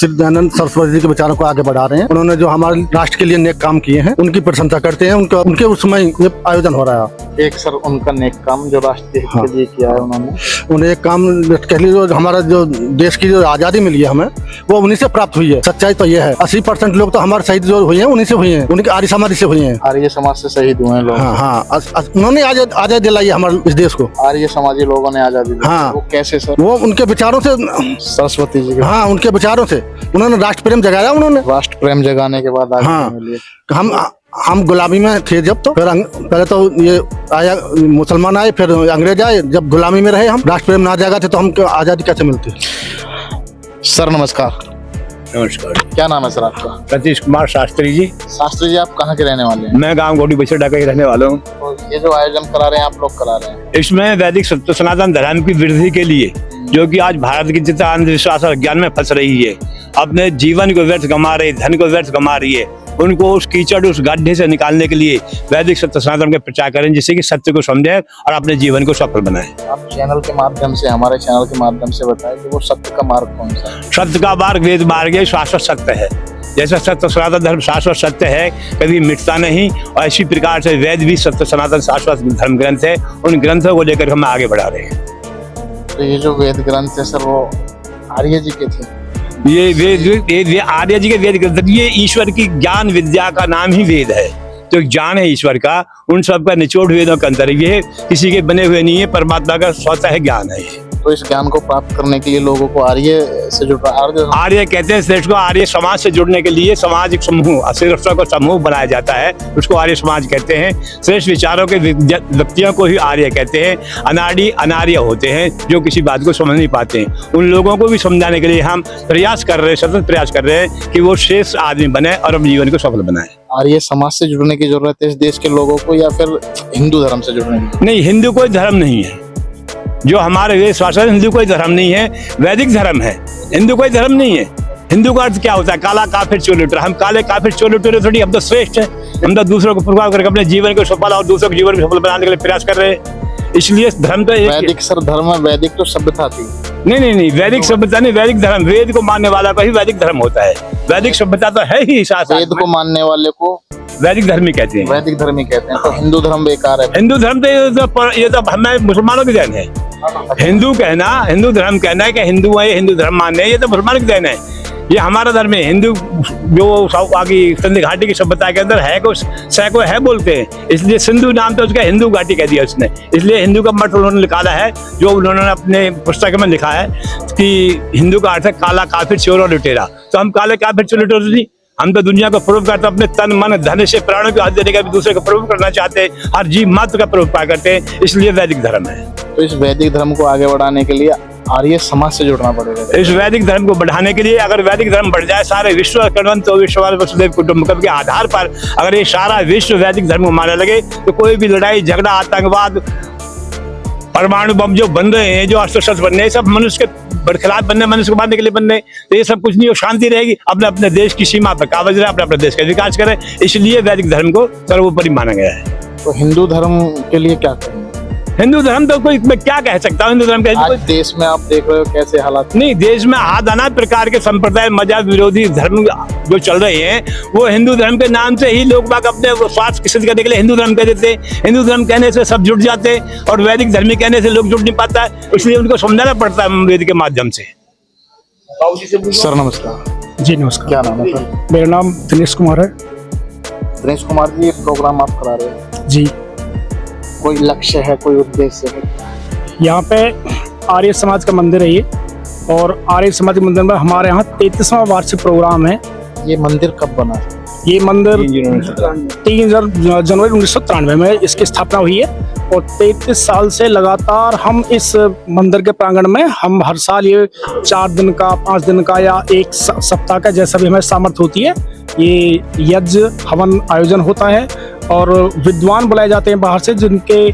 चिदानंद सरस्वती जी के विचारों को आगे बढ़ा रहे हैं। उन्होंने जो हमारे राष्ट्र के लिए नेक काम किए हैं उनकी प्रशंसा करते हैं। उनके उस समय ये आयोजन हो रहा है। एक सर उनका नेक काम जो राष्ट्र हित के लिए किया है उन्हें एक काम कह लीजिए, जो हमारा जो देश की जो आज़ादी मिली है हमें, वो उन्हीं से प्राप्त हुई है। सच्चाई तो ये है 80% लोग तो हमारे शहीद जो हुए हैं उन्हीं से हुए हैं, उनकी आर्य समाधि से हुए हैं। आर्य समाज से शहीद हुए हैं लोग। हाँ, उन्होंने आज़ादी दिलाई है हमारे इस देश को। आर्य समाजी लोगों ने आजादी दी। हाँ। वो कैसे सर? वो उनके विचारों से, सरस्वती जी के। हाँ, उनके विचारों से उन्होंने राष्ट्र प्रेम जगाया। उन्होंने राष्ट्र प्रेम जगाने के बाद हाँ, हम गुलामी में थे जब, तो फिर पहले तो ये आया मुसलमान आए, फिर अंग्रेज आए। जब गुलामी में रहे हम, राष्ट्र प्रेम ना जगा थे तो हम आजादी कैसे मिलती। सर नमस्कार। नमस्कार। क्या नाम है सर आपका? सतीश कुमार शास्त्री जी। शास्त्री जी, आप कहाँ के रहने वाले हैं? मैं गांव गोडी बछड़ा का ही रहने वाला हूँ। तो ये जो आयोजन करा रहे हैं आप लोग करा रहे हैं, इसमें वैदिक सत्य सनातन धर्म की वृद्धि के लिए, जो कि आज भारत की चिंता अंधविश्वास और ज्ञान में फंस रही है, अपने जीवन को व्यर्थ गंवा रही, धन को व्यर्थ गंवा रही है, उनको उस कीचड़, उस गड्ढे से निकालने के लिए वैदिक सत्य सनातन का प्रचार करें, जिससे कि सत्य को समझें और अपने जीवन को सफल बनाएं। आप चैनल के माध्यम से, हमारे चैनल के माध्यम से बताएं कि वो सत्य का मार्ग कौन सा है? सत्य का मार्ग वेद मार्ग है, शाश्वत सत्य है। जैसा सत्य सनातन धर्म शाश्वत सत्य है, कभी मिटता नहीं, और इसी प्रकार से वेद भी सत्य सनातन शाश्वत धर्म ग्रंथ है। उन ग्रंथों को लेकर हम आगे बढ़ा रहे हैं। तो ये जो वेद ग्रंथ है सर, वो आर्य जी के थे? ये वेद आर्य जी के वेद ग्रंथ, ये ईश्वर की ज्ञान विद्या का नाम ही वेद है। जो ज्ञान है ईश्वर का, उन सब का निचोड़ वेदों के अंदर, ये किसी के बने हुए नहीं है, परमात्मा का स्वतः ज्ञान है। तो इस ज्ञान को प्राप्त करने के लिए लोगों को आर्य से जुड़ना, आर्य कहते हैं श्रेष्ठ को। आर्य समाज से जुड़ने के लिए सामाजिक समूह, श्रेष्ठ को समूह बनाया जाता है, उसको आर्य समाज कहते हैं। श्रेष्ठ विचारों के व्यक्तियों को ही आर्य कहते हैं। अनार्य होते हैं जो किसी बात को समझ नहीं पाते हैं। उन लोगों को भी समझाने के लिए हम प्रयास कर रहे हैं, सतत प्रयास कर रहे हैं कि वो श्रेष्ठ आदमी बने और अपने जीवन को सफल बनाए। आर्य समाज से जुड़ने की जरूरत है इस देश के लोगों को, या फिर हिंदू धर्म से जुड़ने की? नहीं, हिंदू कोई धर्म नहीं है। जो हमारे वेद शास्त्र, हिंदू कोई धर्म नहीं है, वैदिक धर्म है। हिंदू कोई धर्म नहीं है। हिंदू का अर्थ क्या होता है? काला काफिर चोर। हम काले काफिर चोर थोड़ी, हम तो श्रेष्ठ है। हम तो दूसरों को प्रभाव करके अपने जीवन को सफल और दूसरों के जीवन को सफल बनाने के लिए प्रयास कर रहे हैं। इसलिए धर्म तो वैदिक सर धर्म है, वैदिक तो सभ्यता थी। नहीं, वैदिक सभ्यता नहीं, वैदिक धर्म। वेद को मानने वाला का ही वैदिक धर्म होता है। वैदिक सभ्यता तो है ही साथ। वेद को मानने वाले को वैदिक धर्मी कहते हैं। वैदिक धर्मी कहते हैं। तो हिंदू धर्म बेकार है? हिंदू धर्म तो ये तो हमें मुसलमानों की देन है। हिंदू धर्म कहना है कि हिंदू है, हिंदू धर्म मानने, ये तो मुसलमानों की देन है। ये हमारा धर्म है। हिंदू जो आगे सिंधु घाटी की सभ्यता के अंदर है को सैको है बोलते हैं, इसलिए सिंधु नाम तो उसका हिंदू घाटी कह दिया उसने। इसलिए हिंदू का मत उन्होंने निकाला है, जो उन्होंने अपने पुस्तक में लिखा है कि हिंदू का अर्थ है काला काफिर चोर और लुटेरा। तो हम काले काफिर चोर लुटेरे नहीं, हम तो दुनिया को प्रूव करते, अपने तन मन धन से प्राणों को हाथ देने का भी दूसरे को प्रूव करना चाहते हैं, हर जीव मात्र का प्रूव करते हैं। इसलिए वैदिक धर्म है। तो इस वैदिक धर्म को आगे बढ़ाने के लिए आर्य समाज से जुड़ना पड़ेगा। इस वैदिक धर्म को बढ़ाने के लिए, अगर वैदिक धर्म बढ़ जाए, सारे विश्व तो विश्व वसुदेव कुटुंबकम के आधार पर अगर ये सारा विश्व वैदिक धर्म को मानने लगे, तो कोई भी लड़ाई झगड़ा, आतंकवाद, परमाणु बम जो बन रहे हैं, जो अस्त्र शस्त्र बन रहे हैं, सब मनुष्य के खिलाफ बनने, मनुष्य को मारने के लिए बनने, तो ये सब कुछ नहीं हो। शांति रहेगी। अपने अपने देश की सीमा पर काबज रहे, अपने अपने देश का विकास करें। इसलिए वैदिक धर्म को सर्वोपरि माना गया है। तो हिंदू धर्म के लिए क्या करेंगे? हिंदू धर्म तो कोई, मैं क्या कह सकता हूँ हिंदू धर्म के? आज देश में आप देख रहे हो कैसे हालात। नहीं, देश में नाना प्रकार के संप्रदाय, मजहब विरोधी धर्म जो चल रहे हैं, वो हिंदू धर्म के नाम से ही लोग बाग अपने स्वार्थ सिद्ध करने के लिए हिंदू धर्म कह देते हैं। हिंदू धर्म कहने से सब जुड़ जाते हैं, और वैदिक धर्मी कहने से लोग जुड़ नहीं पाता है। इसलिए उनको समझाना पड़ता है वेद के माध्यम से। सर नमस्कार। जी नमस्कार। क्या नाम है सर? मेरा नाम दिनेश कुमार है। दिनेश कुमार जी, प्रोग्राम आप करा रहे हैं जी। कोई लक्ष्य है, कोई उद्देश्य है? यहाँ पे आर्य समाज का मंदिर है ये, और आर्य समाज के मंदिर में हमारे यहाँ 33वां वार्षिक प्रोग्राम है। ये मंदिर कब बना? ये मंदिर 3 जनवरी 1993 में इसकी स्थापना हुई है, और 33 साल से लगातार हम इस मंदिर के प्रांगण में हम हर साल ये 4 दिन का, 5 दिन का या 1 सप्ताह का, जैसा भी हमें सामर्थ्य होती है, ये यज्ञ हवन आयोजन होता है। और विद्वान बुलाए जाते हैं बाहर से, जिनके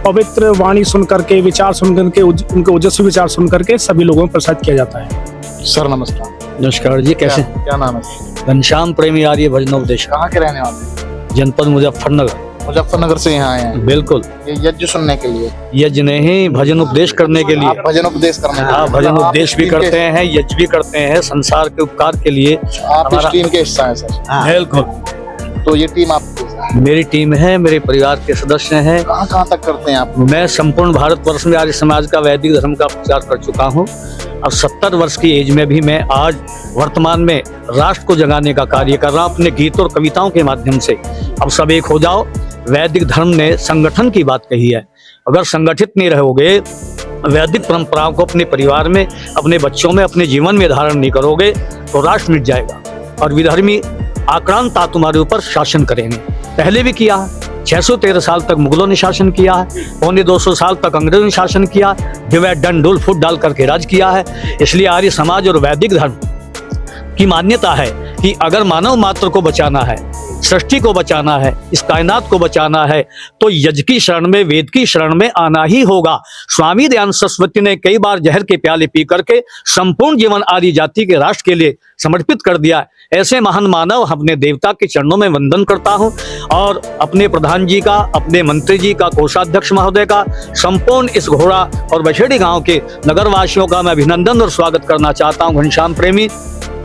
पवित्र वाणी सुन करके, विचार सुन करके, उनके ओजस्वी विचार सुन करके सभी लोगों को प्रसाद किया जाता है। सर नमस्कार। नमस्कार जी, कैसे? क्या नाम है? घनश्याम प्रेमी आर्य भजनोपदेश। कहाँ के रहने वाले? जनपद मुजफ्फरनगर। मुजफ्फरनगर से यहाँ आए हैं बिल्कुल। ये यज्ञ सुनने के लिए? यज्ञ नहीं, भजन उपदेश करने के लिए। आप भजन उपदेश करने के हाँ, लिए? भजन आप उपदेश इस भी टीम के- करते हैं, यज्ञ भी करते हैं, संसार के उपकार के लिए। आप इस हमारा- टीम के हिस्सा हैं सर? बिल्कुल। तो ये टीम आपकी है? मेरी टीम है, मेरे परिवार के सदस्य हैं। कहाँ कहाँ तक करते हैं आप? मैं संपूर्ण भारतवर्ष में आर्य समाज का वैदिक धर्म का प्रचार कर चुका हूँ। अब 70 वर्ष की एज में भी मैं आज वर्तमान में राष्ट्र को जगाने का कार्य कर रहा हूँ अपने गीत और कविताओं के माध्यम से। अब सब एक हो जाओ। वैदिक धर्म ने संगठन की बात कही है। अगर संगठित नहीं रहोगे, वैदिक परंपराओं को अपने परिवार में, अपने बच्चों में, अपने जीवन में धारण नहीं करोगे तो राष्ट्र मिट जाएगा और विधर्मी आक्रांता तुम्हारे ऊपर शासन करेंगे। पहले भी किया है। 613 साल तक मुगलों ने शासन किया है, 250 साल तक अंग्रेजों ने शासन किया, डिवाइड डंडोल फुट डाल करके राज किया है। इसलिए आर्य समाज और वैदिक धर्म की मान्यता है कि अगर मानव मात्र को बचाना है, सृष्टि को बचाना है, इस कायनात को बचाना है, तो यज्ञ की शरण में, वेद की शरण में आना ही होगा। स्वामी दयानंद सरस्वती ने कई बार जहर के प्याले पी करके संपूर्ण जीवन आर्य जाति के राष्ट्र के लिए समर्पित कर दिया। ऐसे महान मानव अपने देवता के चरणों में वंदन करता हूं और अपने प्रधान जी का, अपने मंत्री जी का, कोषाध्यक्ष महोदय का, संपूर्ण इस घोड़ा और बछेड़ी गांव के नगरवासियों का मैं अभिनंदन और स्वागत करना चाहता हूं घनश्याम प्रेमी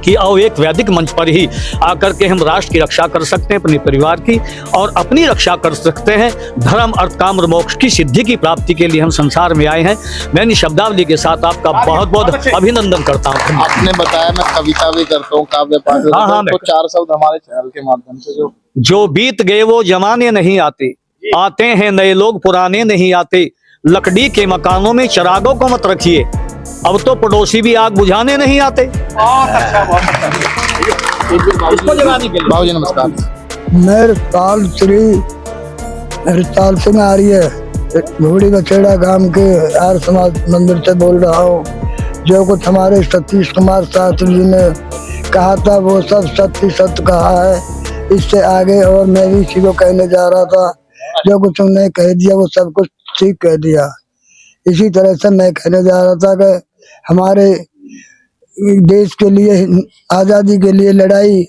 कि आओ एक वैदिक मंच पर ही आकर के हम राष्ट्र की रक्षा कर सकते हैं, अपने परिवार की और अपनी रक्षा कर सकते हैं। धर्म अर्थ काम और मोक्ष की सिद्धि की प्राप्ति के लिए हम संसार में आए हैं। मैं इन शब्दावली के साथ आपका बहुत बहुत अभिनंदन करता हूँ। आपने बताया मैं कविता भी करता हूँ, काव्य पाठ भी करता हूँ, तो 4 शब्द हमारे चैनल के माध्यम से जो बीत गए वो जमाने नहीं आते, आते हैं नए लोग पुराने नहीं आते। लकड़ी के मकानों में चिरागों को मत रखिए, अब तो पड़ोसी भी आग बुझाने नहीं आते। इसको जगाने के लिए। बाबू जी नमस्कार। मेरे ताल सिंह आ रही है, घोड़ी बछेड़ा गांव के आर्य समाज मंदिर से बोल रहा हूँ। जो कुछ हमारे सतीश कुमार शास्त्री जी ने कहा था वो सब सत्य सत्य कहा है। इससे आगे और मैं भी इसी को कहने जा रहा था, जो कुछ उन्होंने कह दिया वो सब कुछ ठीक कह दिया। इसी तरह से मैं कहने जा रहा था कि हमारे देश के लिए, आजादी के लिए लड़ाई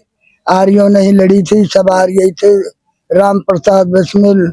आर्यों ने ही लड़ी थी, सब आर्य ही थे। राम प्रसाद बिस्मिल,